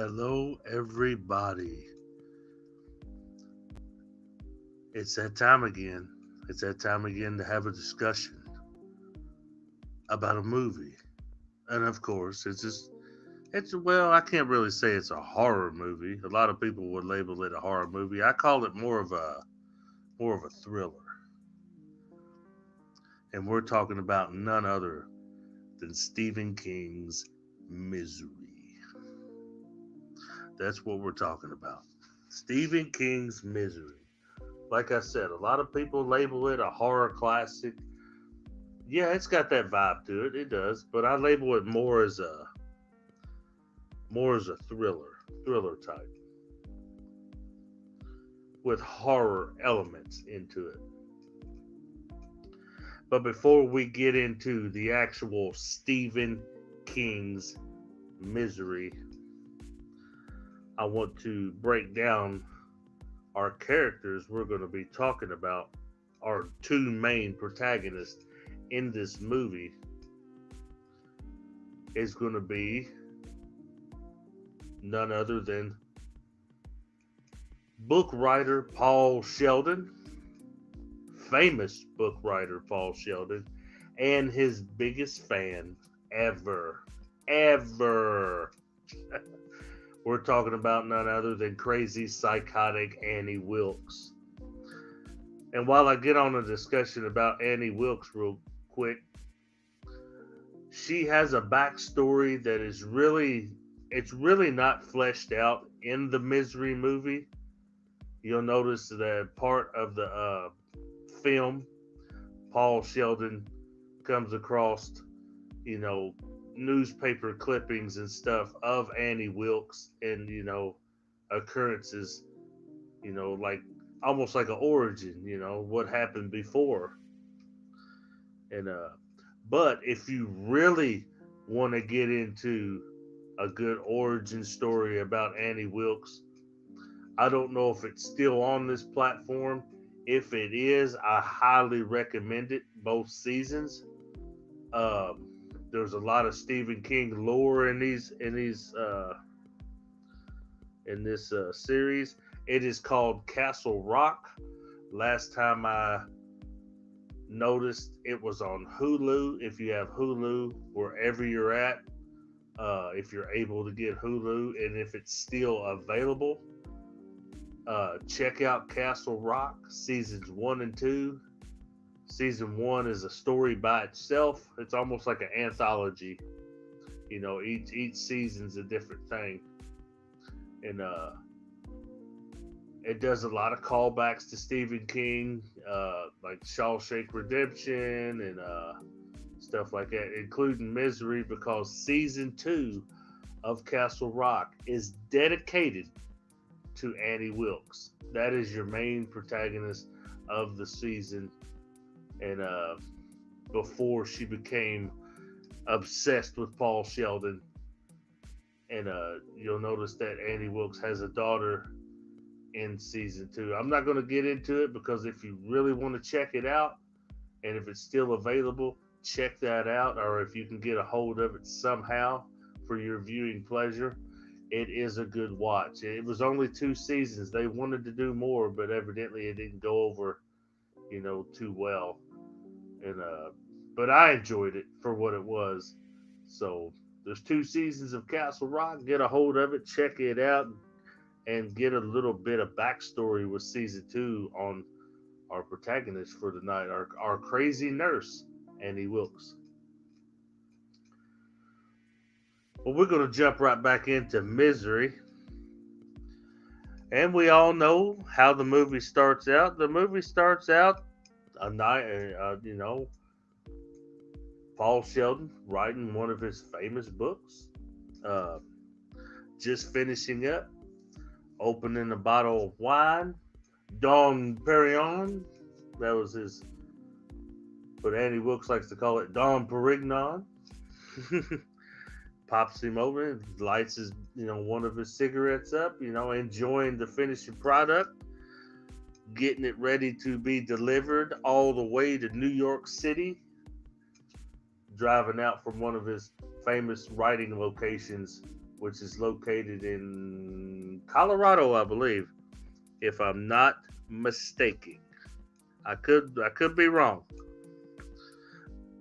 Hello, everybody. It's that time again. It's that time again to have a discussion about a movie. And of course, well, I can't really say it's a horror movie. A lot of people would label it a horror movie. I call it more of a thriller. And we're talking about none other than Stephen King's Misery. That's what we're talking about. Stephen King's Misery. Like I said, a lot of people label it a horror classic. Yeah, it's got that vibe to it. It does, but I label it more as a thriller type with horror elements into it. But before we get into the actual Stephen King's Misery, I want to break down our characters we're going to be talking about. Our two main protagonists in this movie is going to be none other than book writer Paul Sheldon, famous book writer Paul Sheldon, and his biggest fan ever. We're talking about none other than crazy psychotic Annie Wilkes. And while I get on a discussion about Annie Wilkes real quick, she has a backstory that is really not fleshed out in the Misery movie. You'll notice that part of the film, Paul Sheldon comes across, you know, newspaper clippings and stuff of Annie Wilkes and, occurrences, like almost like an origin, what happened before. And but if you really want to get into a good origin story about Annie Wilkes, I don't know if it's still on this platform. If it is, I highly recommend it. Both seasons. Um, there's a lot of Stephen King lore in this series. It is called Castle Rock. Last time I noticed, it was on Hulu. If you have Hulu, wherever you're at, if you're able to get Hulu, and if it's still available, check out Castle Rock seasons 1 and 2. Season 1 is a story by itself. It's almost like an anthology. Each season's a different thing, and it does a lot of callbacks to Stephen King, like Shawshank Redemption and stuff like that, including Misery, because season 2 of Castle Rock is dedicated to Annie Wilkes. That is your main protagonist of the season, and before she became obsessed with Paul Sheldon. And you'll notice that Annie Wilkes has a daughter in season 2. I'm not going to get into it because if you really want to check it out, and if it's still available, check that out. Or if you can get a hold of it somehow for your viewing pleasure, it is a good watch. It was only 2 seasons. They wanted to do more, but evidently it didn't go over, too well. And but I enjoyed it for what it was. So there's 2 seasons of Castle Rock. Get a hold of it, check it out, and get a little bit of backstory with season 2 on our protagonist for tonight, our crazy nurse, Annie Wilkes. Well, we're going to jump right back into Misery. And we all know how the movie starts out. The movie starts out a night, Paul Sheldon writing one of his famous books, uh, just finishing up, opening a bottle of wine, Dom Perignon. That was his, but Andy Wilkes likes to call it Dom Perignon. Pops him over, lights his, one of his cigarettes up, enjoying the finishing product, getting it ready to be delivered all the way to New York City, driving out from one of his famous writing locations which is located in Colorado, I believe, if I'm not mistaken. I could be wrong,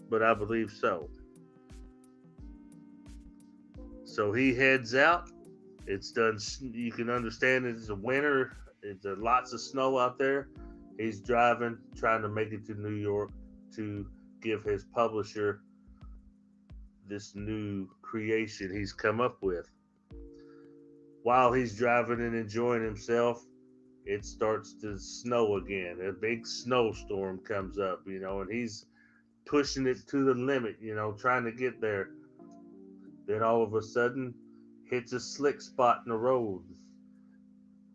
but I believe so. So he heads out. It's done. You can understand it's a winter. There's lots of snow out there. He's driving, trying to make it to New York to give his publisher this new creation he's come up with. While he's driving and enjoying himself, it starts to snow again. A big snowstorm comes up, and he's pushing it to the limit, trying to get there. Then all of a sudden, hits a slick spot in the road.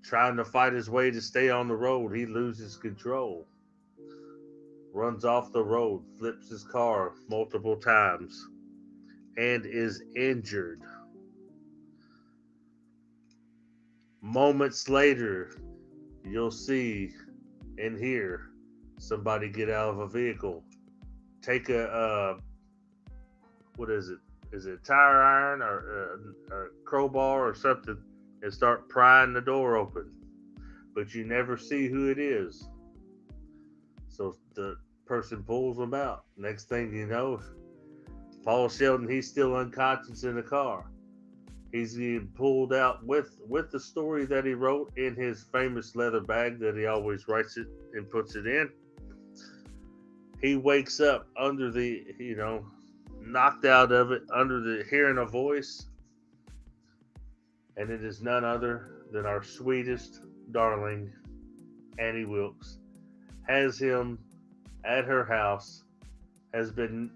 Trying to fight his way to stay on the road, he loses control. Runs off the road, flips his car multiple times, and is injured. Moments later, you'll see and hear somebody get out of a vehicle, take what is it? Is it a tire iron or a crowbar or something, and start prying the door open. But you never see who it is. So the person pulls them out. Next thing you know, Paul Sheldon, he's still unconscious in the car. He's being pulled out with the story that he wrote in his famous leather bag that he always writes it and puts it in. He wakes up under the, knocked out of it, under the hearing a voice. And it is none other than our sweetest darling, Annie Wilkes. Has him at her house, has been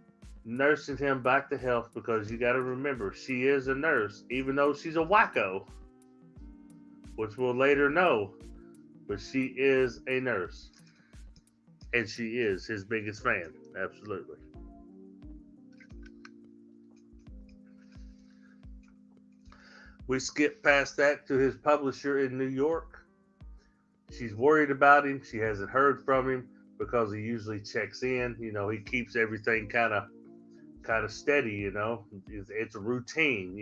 nursing him back to health, because you got to remember, she is a nurse, even though she's a wacko, which we'll later know, but she is a nurse, and she is his biggest fan, absolutely. We skip past that to his publisher in New York. She's worried about him. She hasn't heard from him because he usually checks in. He keeps everything kind of steady. It's a routine.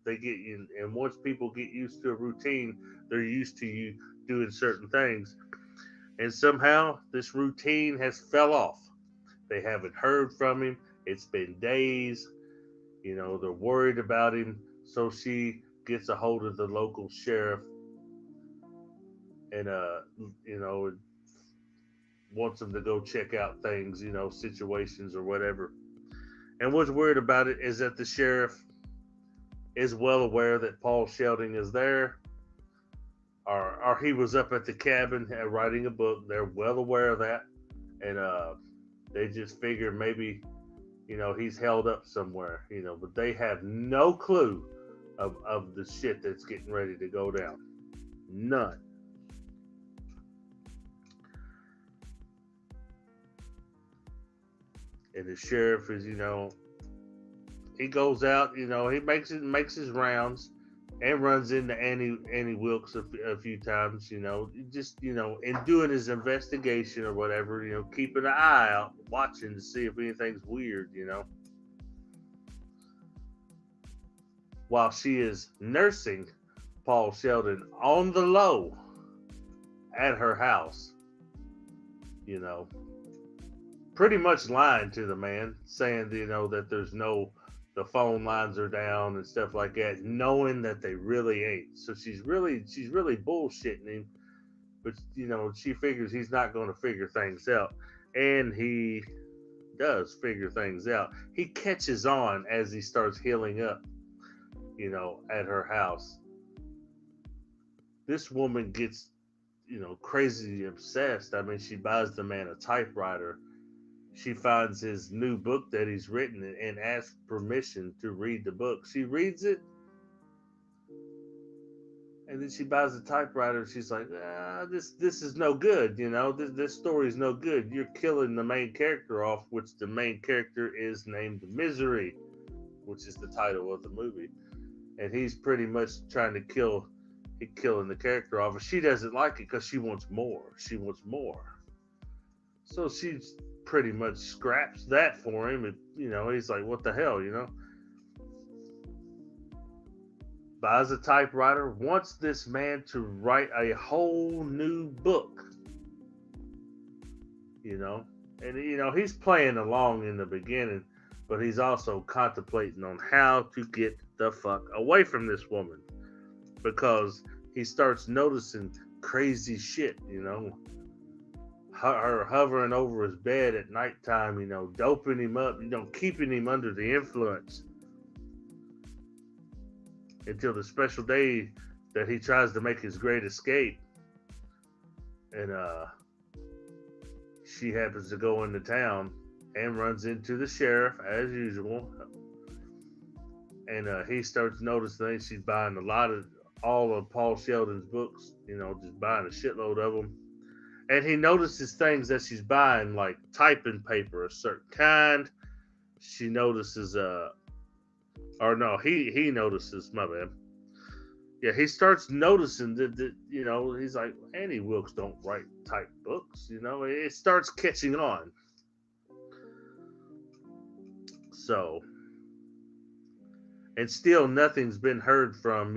They get you, and once people get used to a routine, they're used to you doing certain things. And somehow this routine has fell off. They haven't heard from him. It's been days. They're worried about him. So she gets a hold of the local sheriff and wants him to go check out things, situations or whatever. And what's weird about it is that the sheriff is well aware that Paul Sheldon is there, or he was up at the cabin writing a book. They're well aware of that, and they just figure maybe he's held up somewhere, but they have no clue of the shit that's getting ready to go down. None. And the sheriff is, he goes out, he makes his rounds and runs into Annie Wilkes a few times, just in doing his investigation or whatever, keeping an eye out, watching to see if anything's weird, while she is nursing Paul Sheldon on the low at her house, pretty much lying to the man, saying, that the phone lines are down and stuff like that, knowing that they really ain't. So she's really bullshitting him, but she figures he's not going to figure things out, and he does figure things out. He catches on as he starts healing up, at her house. This woman gets, crazy obsessed. I mean, she buys the man a typewriter. She finds his new book that he's written and asks permission to read the book. She reads it, and then she buys the typewriter. She's like, this is no good. This story is no good. You're killing the main character off, which the main character is named Misery, which is the title of the movie. And he's pretty much trying to killing the character off. But she doesn't like it because she wants more. She wants more. So she pretty much scraps that for him. And, he's like, what the hell, buys a typewriter, wants this man to write a whole new book, you know. And, he's playing along in the beginning, but he's also contemplating on how to get the fuck away from this woman because he starts noticing crazy shit, her hovering over his bed at nighttime, doping him up, keeping him under the influence until the special day that he tries to make his great escape. And she happens to go into town and runs into the sheriff as usual. And he starts noticing things. She's buying all of Paul Sheldon's books, just buying a shitload of them. And he notices things that she's buying, like typing paper, a certain kind. She notices, he notices, my bad. Yeah, he starts noticing that he's like, Annie Wilkes don't write type books, it starts catching on. So, and still nothing's been heard from,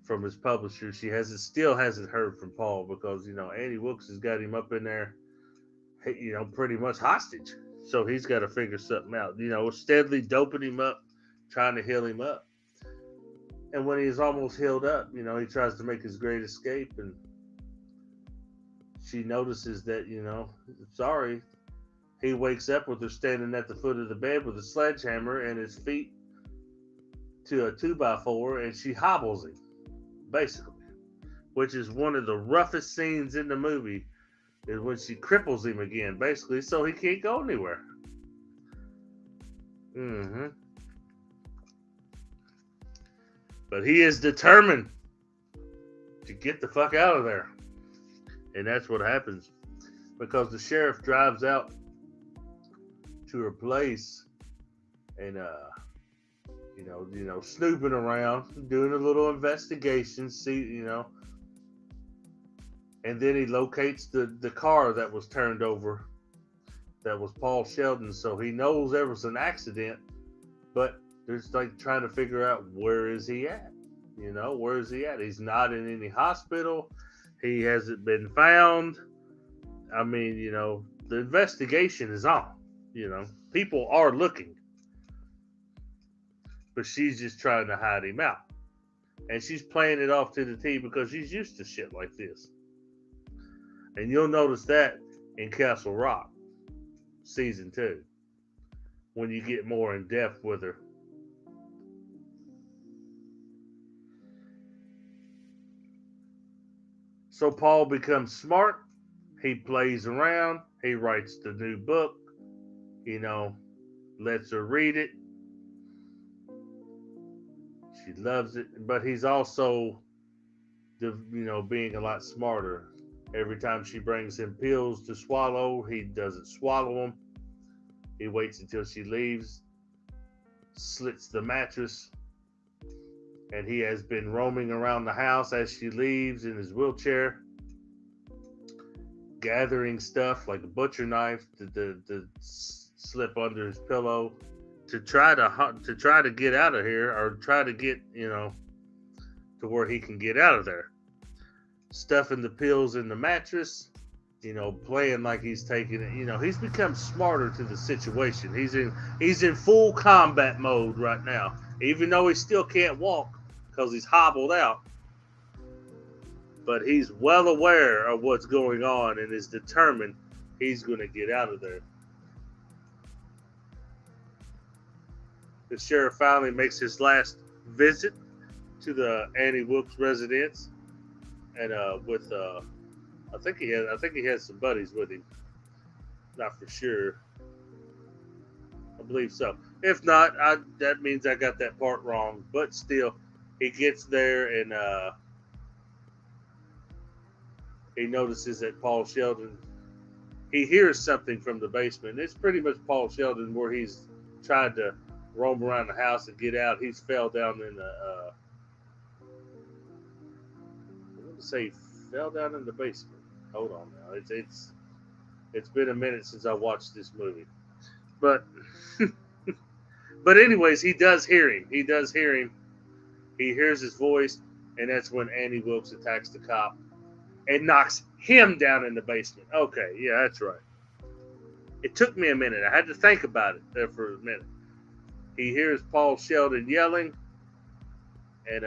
from his publisher. She still hasn't heard from Paul because, Annie Wilkes has got him up in there, pretty much hostage. So he's got to figure something out, steadily doping him up, trying to heal him up. And when he's almost healed up, he tries to make his great escape, and she notices that, sorry, he wakes up with her standing at the foot of the bed with a sledgehammer and his feet to a 2x4, and she hobbles him, basically, which is one of the roughest scenes in the movie, is when she cripples him again, basically, so he can't go anywhere. Mm-hmm. But he is determined to get the fuck out of there. And that's what happens. Because the sheriff drives out to her place and, snooping around, doing a little investigation, and then he locates the car that was turned over. That was Paul Sheldon. So he knows there was an accident, but they're like trying to figure out where is he at? Where is he at? He's not in any hospital. He hasn't been found. I mean, the investigation is on. People are looking. But she's just trying to hide him out. And she's playing it off to the T because she's used to shit like this. And you'll notice that in Castle Rock, season 2, when you get more in depth with her. So Paul becomes smart. He plays around. He writes the new book. Lets her read it. She loves it. But he's also, being a lot smarter. Every time she brings him pills to swallow, he doesn't swallow them. He waits until she leaves, slits the mattress, and he has been roaming around the house as she leaves in his wheelchair, gathering stuff like a butcher knife to slip under his pillow to try to get out of here, or try to get to where he can get out of there. Stuffing the pills in the mattress, playing like he's taking it. He's become smarter to the situation. He's in full combat mode right now, even though he still can't walk because he's hobbled out. But he's well aware of what's going on and is determined he's going to get out of there. The sheriff finally makes his last visit to the Annie Wilkes residence, and I think he has some buddies with him. Not for sure. I believe so. If not, that means I got that part wrong. But still, he gets there and he notices that Paul Sheldon. He hears something from the basement. It's pretty much Paul Sheldon where he's trying to roam around the house and get out. He's fell down in the. I want to say fell down in the basement. Hold on now. It's been a minute since I watched this movie, but But anyways, he does hear him. He does hear him. He hears his voice, and that's when Annie Wilkes attacks the cop and knocks him down in the basement. Okay, yeah, that's right. It took me a minute. I had to think about it there for a minute. He hears Paul Sheldon yelling, and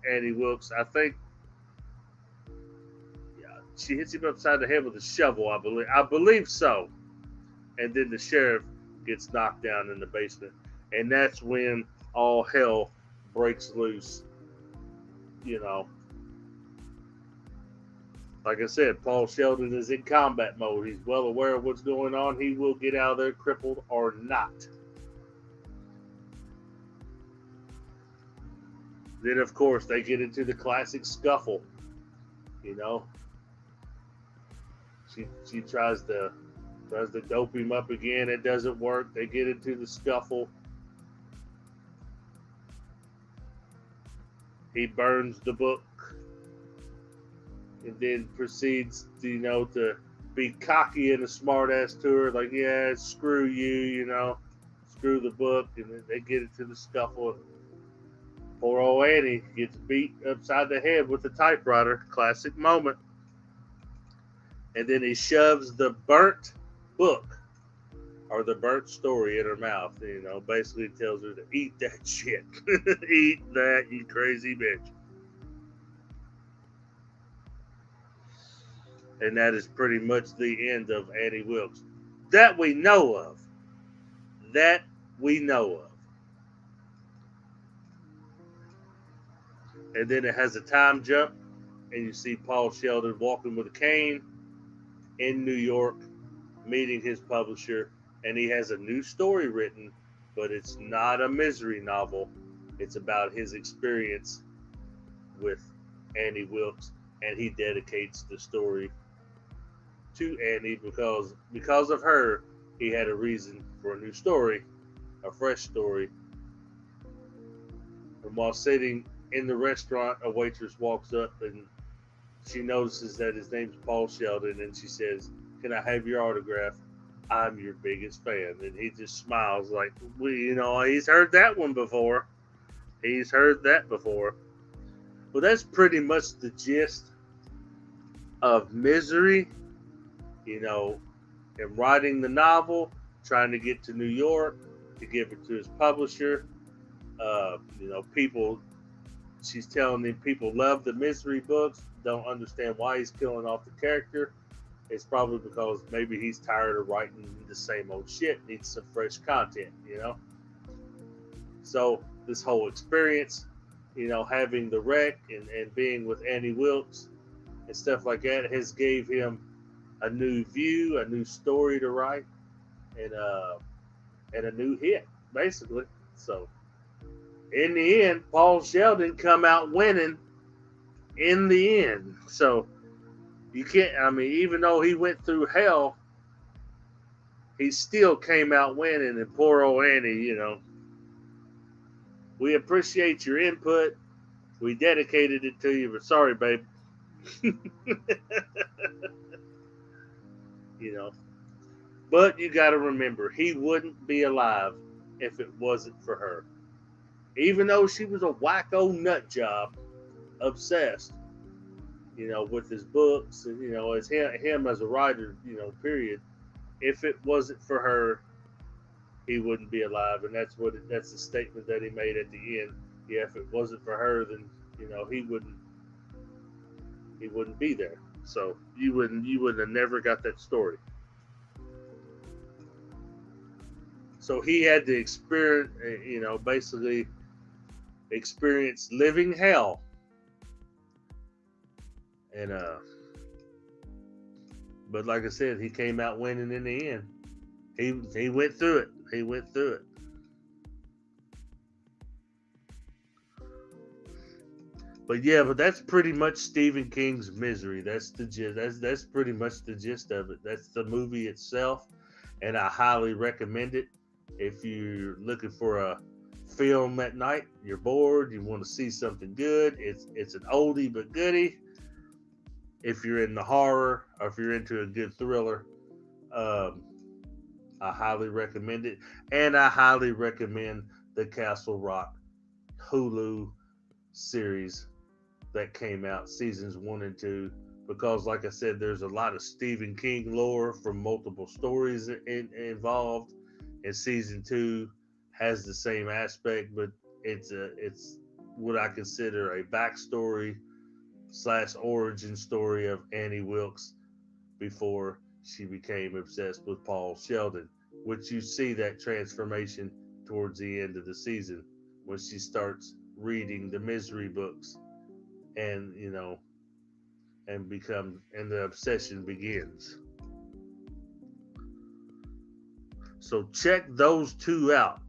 Annie Wilkes, I think, yeah, she hits him upside the head with a shovel. I believe so. And then the sheriff gets knocked down in the basement, and that's when all hell breaks loose. You know, like I said, Paul Sheldon is in combat mode. He's well aware of what's going on. He will get out of there crippled or not. Then, of course, they get into the classic scuffle. You know, she tries to dope him up again. It doesn't work. They get into the scuffle. He burns the book and then proceeds to, to be cocky and a smart ass to her. Like, yeah, screw you, screw the book. And then they get into the scuffle. Poor old Annie gets beat upside the head with the typewriter. Classic moment. And then he shoves the burnt book or the burnt story in her mouth. Basically tells her to eat that shit. Eat that, you crazy bitch. And that is pretty much the end of Annie Wilkes. That we know of. That we know of. And then it has a time jump, and you see Paul Sheldon walking with a cane in New York, meeting his publisher, and he has a new story written, but it's not a misery novel. It's about his experience with Annie Wilkes, and he dedicates the story to Annie because of her. He had a reason for a new story, a fresh story. And while sitting in the restaurant, a waitress walks up and she notices that his name's Paul Sheldon, and she says, "Can I have your autograph? I'm your biggest fan." And he just smiles like, he's heard that one before. He's heard that before. Well, that's pretty much the gist of Misery. Him writing the novel, trying to get to New York to give it to his publisher. She's telling him people love the Misery books, don't understand why he's killing off the character. It's probably because maybe he's tired of writing the same old shit, needs some fresh content, So this whole experience, having the wreck and being with Annie Wilkes and stuff like that has gave him a new view, a new story to write, and a new hit, basically. So in the end, Paul Sheldon come out winning in the end. So you can't, even though he went through hell, he still came out winning. And poor old Annie, we appreciate your input. We dedicated it to you, but sorry, babe. But you got to remember, he wouldn't be alive if it wasn't for her. Even though she was a wacko nut job, obsessed, with his books and, as him as a writer, period. If it wasn't for her, he wouldn't be alive. And that's the statement that he made at the end. Yeah, if it wasn't for her, then, he wouldn't be there. So you would have never got that story. So he had to experience, basically experience living hell. And but like I said, he came out winning in the end. He went through it. He went through it. But that's pretty much Stephen King's Misery. That's the gist. That's pretty much the gist of it. That's the movie itself, and I highly recommend it. If you're looking for a film at night, you're bored, you want to see something good, it's an oldie but goodie. If you're in the horror or if you're into a good thriller, I highly recommend it, and I highly recommend the Castle Rock Hulu series that came out, seasons 1 and 2, because, like I said, there's a lot of Stephen King lore from multiple stories involved, and season 2 has the same aspect, but it's what I consider a backstory slash origin story of Annie Wilkes before she became obsessed with Paul Sheldon, which you see that transformation towards the end of the season when she starts reading the misery books, and and the obsession begins. So check those two out: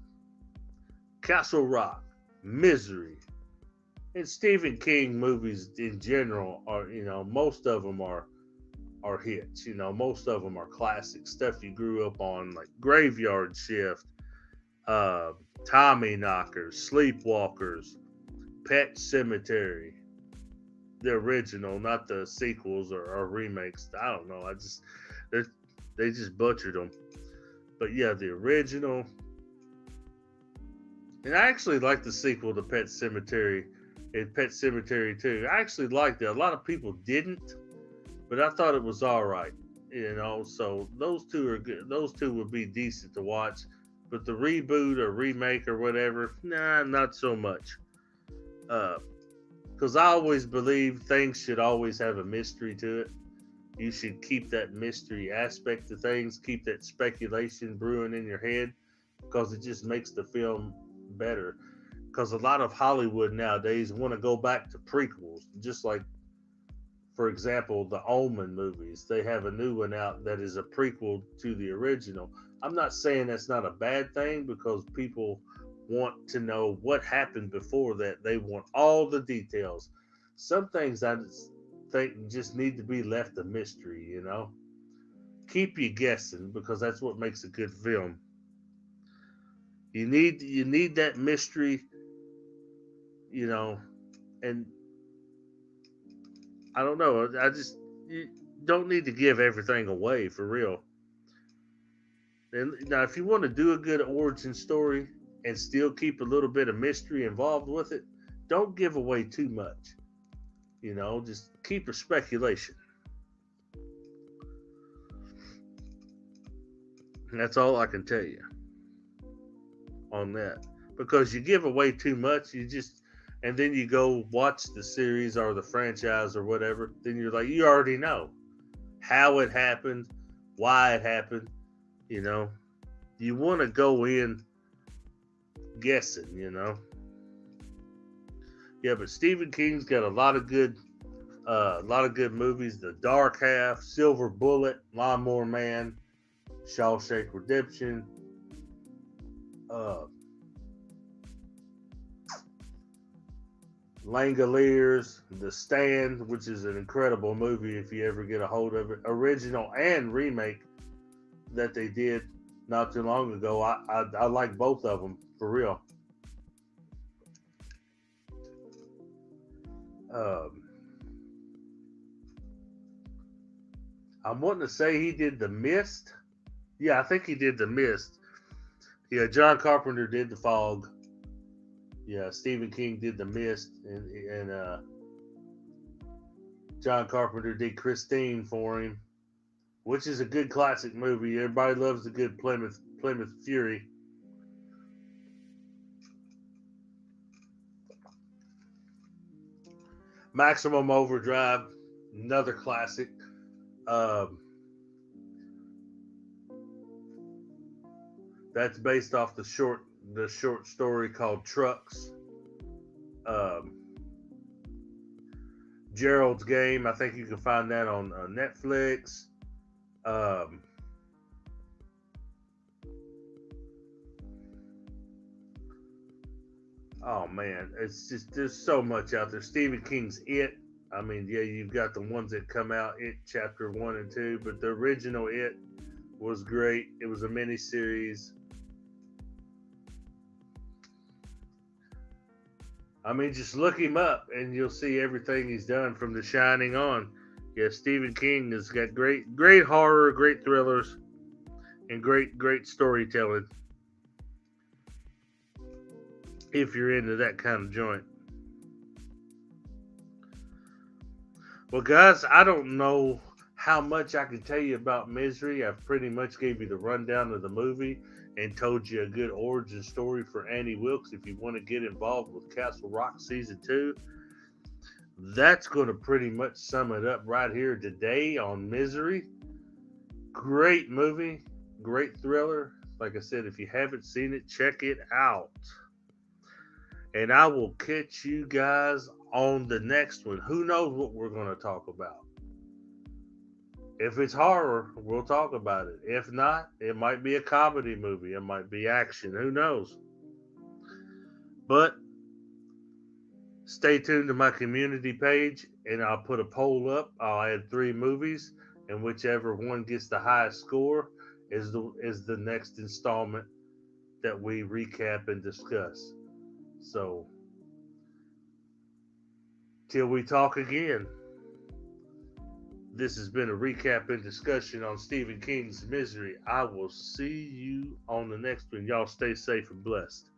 Castle Rock, Misery, and Stephen King movies in general are, most of them are hits. Most of them are classic stuff you grew up on, like Graveyard Shift, uh, Tommy Knockers, Sleepwalkers, Pet Cemetery, the original, not the sequels or remakes. I don't know. They just butchered them. But yeah, the original. And I actually like the sequel to Pet Cemetery and Pet Cemetery 2. I actually liked it. A lot of people didn't, but I thought it was all right. So those two are good. Those two would be decent to watch. But the reboot or remake or whatever, nah, not so much. Because I always believe things should always have a mystery to it. You should keep that mystery aspect to things, keep that speculation brewing in your head, because it just makes the film better. Because a lot of Hollywood nowadays want to go back to prequels, just like, for example, the Omen movies. They have a new one out that is a prequel to the original. I'm not saying that's not a bad thing, because people want to know what happened before that. They want all the details. Some things I think just need to be left a mystery. Keep you guessing, because that's what makes a good film. You need that mystery, you know, and I don't know. You don't need to give everything away for real. And now, if you want to do a good origin story and still keep a little bit of mystery involved with it, don't give away too much. Just keep your speculation. And that's all I can tell you on that. Because you give away too much, and then you go watch the series or the franchise or whatever, then you're like, you already know how it happened, why it happened. You want to go in guessing. Yeah, but Stephen King's got a lot of good movies: The Dark Half, Silver Bullet, Lawnmower Man, Shawshank Redemption, Langoliers, The Stand, which is an incredible movie if you ever get a hold of it. Original and remake that they did not too long ago. I like both of them for real. I'm wanting to say he did The Mist. Yeah, I think he did The Mist. Yeah, John Carpenter did The Fog. Yeah, Stephen King did The Mist, and John Carpenter did Christine for him, which is a good classic movie. Everybody loves a good Plymouth Fury. Maximum Overdrive, another classic. That's based off the short story called Trucks. Um, Gerald's Game. I think you can find that on Netflix. Um, oh man, it's just there's so much out there. Stephen King's It. I mean, yeah, you've got the ones that come out, It Chapter 1 and 2, but the original It was great. It was a mini series. I mean, just look him up and you'll see everything he's done from The Shining on. Yeah, Stephen King has got great horror, great thrillers, and great storytelling if you're into that kind of joint. Well, guys, I don't know how much I can tell you about Misery. I've pretty much gave you the rundown of the movie and told you a good origin story for Annie Wilkes. If you want to get involved with Castle Rock season 2, that's going to pretty much sum it up right here today on Misery. Great movie, great thriller. Like I said, if you haven't seen it, check it out. And I will catch you guys on the next one. Who knows what we're going to talk about? If it's horror, we'll talk about it. If not, it might be a comedy movie. It might be action. Who knows? But stay tuned to my community page, and I'll put a poll up. I'll add 3 movies, and whichever one gets the highest score is the next installment that we recap and discuss. So, till we talk again, this has been a recap and discussion on Stephen King's Misery. I will see you on the next one. Y'all stay safe and blessed.